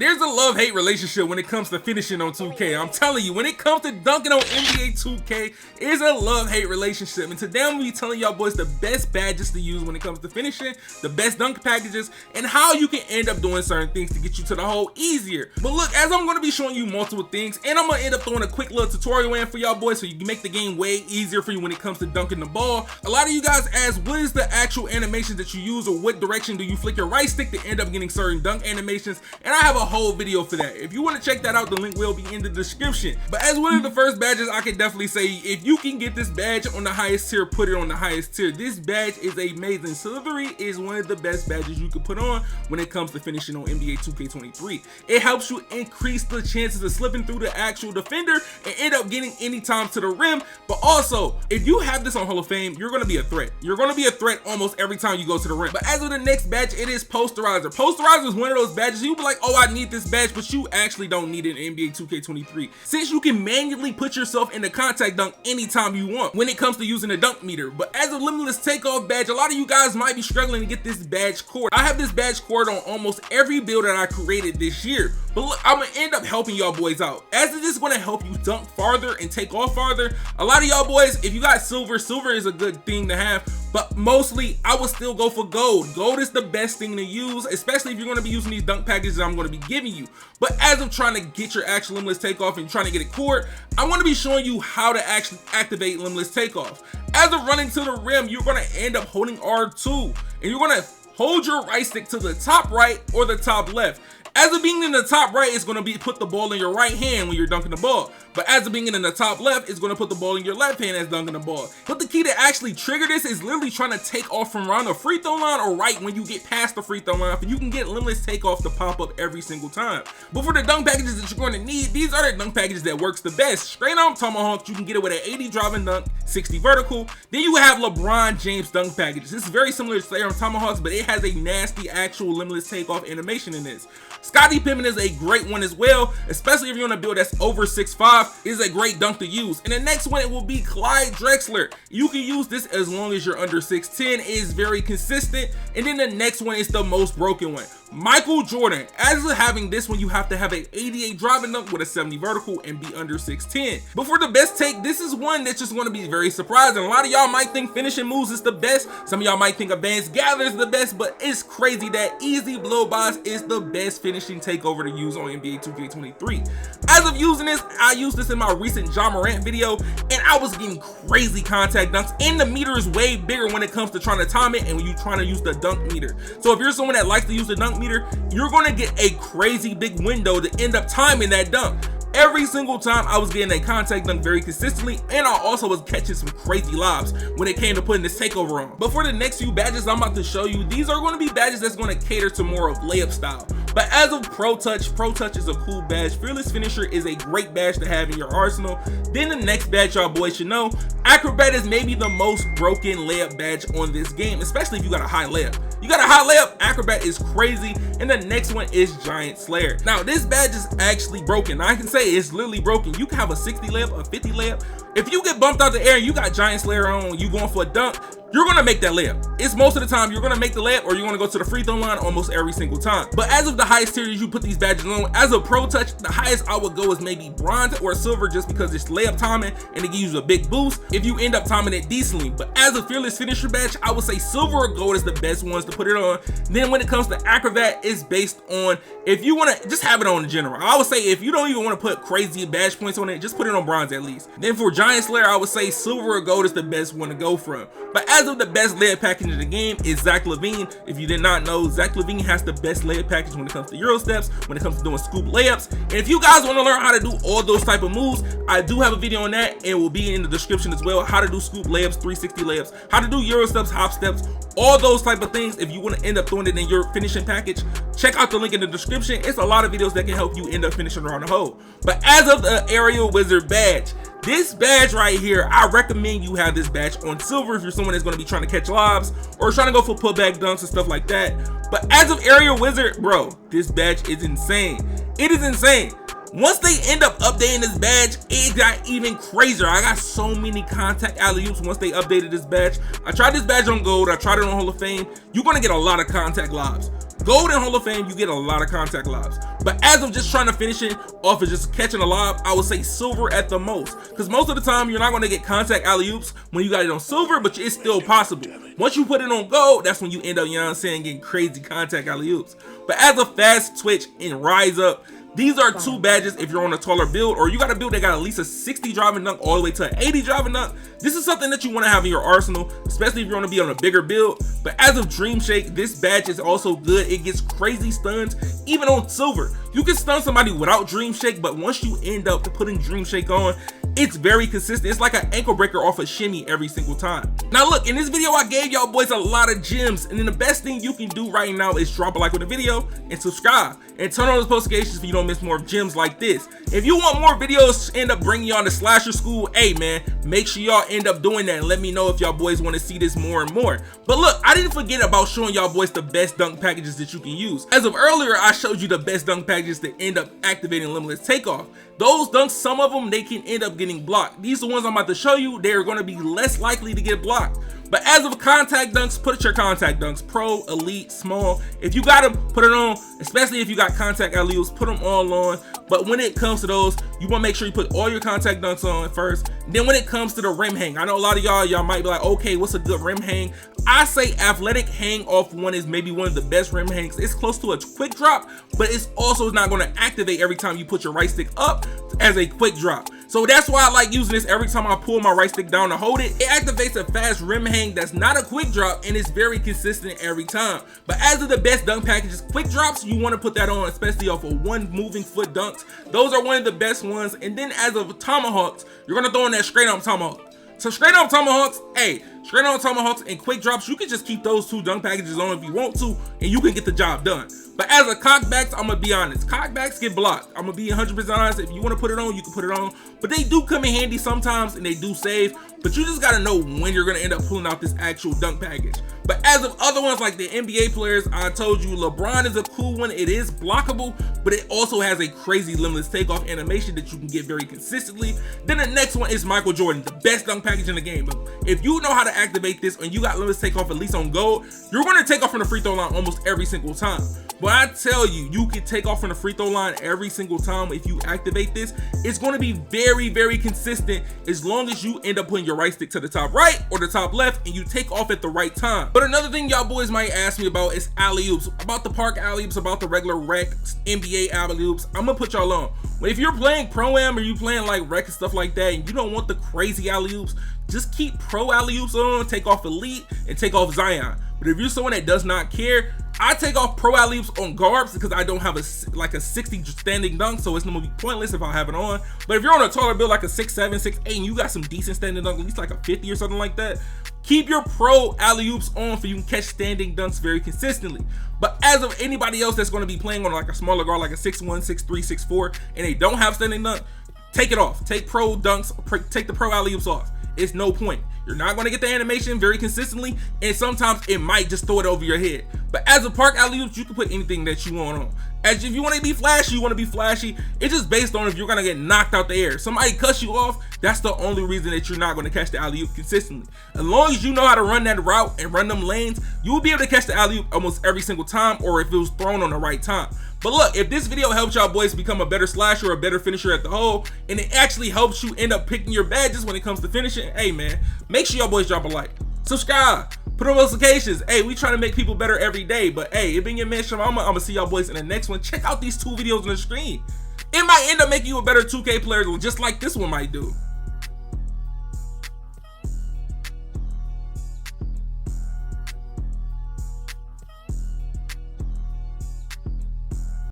There's a love-hate relationship when it comes to finishing on 2K. I'm telling you, when it comes to dunking on NBA 2K, it's a love-hate relationship. And today I'm gonna be telling y'all boys the best badges to use when it comes to finishing, the best dunk packages, and how you can end up doing certain things to get you to the hole easier. But look, as I'm gonna be showing you multiple things, and I'm gonna end up throwing a quick little tutorial in for y'all boys so you can make the game way easier for you when it comes to dunking the ball. A lot of you guys ask, what is the actual animation that you use, or what direction do you flick your right stick to end up getting certain dunk animations? And I have a whole video for that. If you want to check that out, the link will be in the description. But as one of the first badges, I can definitely say, if you can get this badge on the highest tier, put it on the highest tier. This badge is amazing. Slithery is one of the best badges you can put on when it comes to finishing on NBA 2K23. It helps you increase the chances of slipping through the actual defender and end up getting any time to the rim. But also, if you have this on Hall of Fame, you're going to be a threat. You're going to be a threat almost every time you go to the rim. But as of the next badge, it is Posterizer. Posterizer is one of those badges you'll be like, oh, I need this badge, but you actually don't need it in NBA 2K23, since you can manually put yourself in the contact dunk anytime you want when it comes to using a dunk meter. But as a limitless takeoff badge, a lot of you guys might be struggling to get this badge cord. I have this badge cord on almost every build that I created this year. But look, I'm gonna end up helping y'all boys out, as it is gonna help you dunk farther and take off farther. A lot of y'all boys, if you got silver is a good thing to have, but mostly I would still go for gold. Gold is the best thing to use, especially if you're gonna be using these dunk packages I'm gonna be giving you. But as I'm trying to get your actual limitless takeoff and trying to get it cord, I wanna be showing you how to actually activate limitless takeoff. As of running to the rim, you're gonna end up holding R2, and you're gonna hold your right stick to the top right or the top left. As of being in the top right, it's going to be put the ball in your right hand when you're dunking the ball. But as of being in the top left, it's going to put the ball in your left hand as dunking the ball. But the key to actually trigger this is literally trying to take off from around the free throw line or right when you get past the free throw line, and you can get limitless takeoff to pop up every single time. But for the dunk packages that you're going to need, these are the dunk packages that works the best. Straight arm tomahawk, you can get it with an 80 driving dunk, 60 vertical. Then you have LeBron James dunk packages. This is very similar to straight arm tomahawks, but it has a nasty actual limitless takeoff animation in this. Scottie Pippen is a great one as well, especially if you're on a build that's over 6'5", is a great dunk to use. And the next one, it will be Clyde Drexler. You can use this as long as you're under 6'10", it is very consistent. And then the next one is the most broken one, Michael Jordan. As of having this one, you have to have an 88 driving dunk with a 70 vertical and be under 6'10". But for the best take, this is one that's just going to be very surprising. A lot of y'all might think finishing moves is the best. Some of y'all might think advanced gather is the best, but it's crazy that easy blow bys is the best finishing takeover to use on NBA 2K23. As of using this, I used this in my recent Ja Morant video, and I was getting crazy contact dunks, and the meter is way bigger when it comes to trying to time it and when you're trying to use the dunk meter. So if you're someone that likes to use the dunk meter, you're going to get a crazy big window to end up timing that dunk. Every single time I was getting a contact dunk very consistently, and I also was catching some crazy lobs when it came to putting this takeover on. But for the next few badges I'm about to show you, these are going to be badges that's going to cater to more of layup style. But as of Pro Touch is a cool badge. Fearless Finisher is a great badge to have in your arsenal. Then the next badge y'all boys should know, Acrobat is maybe the most broken layup badge on this game, especially if you got a high layup. You got a high layup, Acrobat is crazy. And the next one is Giant Slayer. Now this badge is actually broken. I can say it's literally broken. You can have a 60 layup, a 50 layup. If you get bumped out the air and you got Giant Slayer on, you going for a dunk, you're gonna make that layup. It's most of the time you're gonna make the layup, or you're gonna go to the free throw line almost every single time. But as of the highest tier you put these badges on, as a Pro Touch, the highest I would go is maybe bronze or silver, just because it's layup timing and it gives you a big boost if you end up timing it decently. But as a Fearless Finisher badge, I would say silver or gold is the best ones to put it on. Then when it comes to Acrobat, it's based on if you want to just have it on in general. I would say if you don't even want to put crazy badge points on it, just put it on bronze at least. Then for Giant Slayer, I would say silver or gold is the best one to go from. But as of the best layup package in the game is Zach LaVine. If you did not know, Zach LaVine has the best layup package when it comes to Euro steps, when it comes to doing scoop layups. And if you guys want to learn how to do all those type of moves, I do have a video on that, and it will be in the description as well. How to do scoop layups, 360 layups, how to do Euro steps, hop steps, all those type of things. If you want to end up throwing it in your finishing package, check out the link in the description. It's a lot of videos that can help you end up finishing around the hole. But as of the Aerial Wizard badge, this badge right here, I recommend you have this badge on silver if you're someone that's going to be trying to catch lobs or trying to go for putback dunks and stuff like that. But as of Aerial Wizard, bro, this badge is insane. It is insane. Once they end up updating this badge, it got even crazier. I got so many contact alley-oops once they updated this badge. I tried this badge on gold, I tried it on Hall of Fame. You're gonna get a lot of contact lobs. Gold and Hall of Fame, you get a lot of contact lobs. But as of just trying to finish it off of just catching a lob, I would say silver at the most. Because most of the time, you're not going to get contact alley-oops when you got it on silver, but it's still possible. Once you put it on gold, that's when you end up, you know what I'm saying, getting crazy contact alley-oops. But as a fast twitch and rise up, these are two badges if you're on a taller build, or you got a build that got at least a 60 driving dunk all the way to an 80 driving dunk. This is something that you want to have in your arsenal, especially if you want to be on a bigger build. But as of Dream Shake, this badge is also good. It gets crazy stuns, even on silver. You can stun somebody without Dream Shake, but once you end up putting Dream Shake on, it's very consistent. It's like an ankle breaker off a shimmy every single time. Now look, in this video I gave y'all boys a lot of gems, and then the best thing you can do right now is drop a like on the video and subscribe and turn on those notifications so you don't miss more gems like this. If you want more videos to end up bringing y'all to Slasher School, hey man, make sure y'all end up doing that and let me know if y'all boys want to see this more and more. But look, I didn't forget about showing y'all boys the best dunk packages that you can use. As of earlier, I showed you the best dunk packages that end up activating Limitless Takeoff. Those dunks, some of them, they can end up getting blocked. These are the ones I'm about to show you. They're going to be less likely to get blocked. But as of contact dunks, put your contact dunks, pro, elite, small. If you got them, put it on, especially if you got contact alley-oops, put them all on. But when it comes to those, you want to make sure you put all your contact dunks on first. Then when it comes to the rim hang, I know a lot of y'all might be like, okay, what's a good rim hang? I say athletic hang off one is maybe one of the best rim hangs. It's close to a quick drop, but it's also not going to activate every time you put your right stick up as a quick drop. So that's why I like using this every time I pull my right stick down to hold it. It activates a fast rim hang that's not a quick drop, and it's very consistent every time. But as of the best dunk packages, quick drops, you want to put that on, especially off of one moving foot dunks. Those are one of the best ones. And then as of tomahawks, you're going to throw in that straight arm tomahawk. So straight arm tomahawks, hey, straight arm tomahawks and quick drops, you can just keep those two dunk packages on if you want to, and you can get the job done. But as a cockbacks, I'm gonna be honest, cockbacks get blocked. I'm gonna be 100% honest. If you want to put it on, you can put it on, but they do come in handy sometimes and they do save. But you just gotta know when you're gonna end up pulling out this actual dunk package. But as of other ones like the NBA players, I told you LeBron is a cool one. It is blockable, but it also has a crazy Limitless Takeoff animation that you can get very consistently. Then the next one is Michael Jordan, the best dunk package in the game. But if you know how to activate this and you got Limitless Takeoff at least on gold, you're gonna take off from the free throw line almost every single time. But I tell you, you can take off from the free throw line every single time if you activate this. It's going to be very, very consistent as long as you end up putting your right stick to the top right or the top left and you take off at the right time. But another thing y'all boys might ask me about is alley-oops, about the park alley-oops, about the regular rec NBA alley-oops. I'm gonna put y'all on. But if you're playing Pro-Am or you playing like rec and stuff like that and you don't want the crazy alley-oops, just keep pro alley-oops on, take off elite, and take off Zion. But if you're someone that does not care, I take off pro alley-oops on guards because I don't have a 60 standing dunk, so it's gonna be pointless if I have it on. But if you're on a taller build like a 6'7", 6'8", and you got some decent standing dunk, at least like a 50 or something like that, keep your pro alley-oops on so you can catch standing dunks very consistently. But as of anybody else that's going to be playing on like a smaller guard, like a 6'1", 6'3", 6'4", and they don't have standing dunk, take it off. Take pro dunks, take the pro alley-oops off. It's no point. You're not going to get the animation very consistently, and sometimes it might just throw it over your head. But as a park alley-oops, you can put anything that you want on. As if you want to be flashy, you want to be flashy. It's just based on if you're going to get knocked out the air. Somebody cuts you off, that's the only reason that you're not going to catch the alley-oop consistently. As long as you know how to run that route and run them lanes, you will be able to catch the alley-oop almost every single time, or if it was thrown on the right time. But look, if this video helps y'all boys become a better slasher or a better finisher at the hole, and it actually helps you end up picking your badges when it comes to finishing, hey man, make sure y'all boys drop a like, subscribe, put on notifications. Hey, we trying to make people better every day. But hey, it been your man Shamama. I'm gonna see y'all boys in the next one. Check out these 2 videos on the screen. It might end up making you a better 2K player just like this one might do.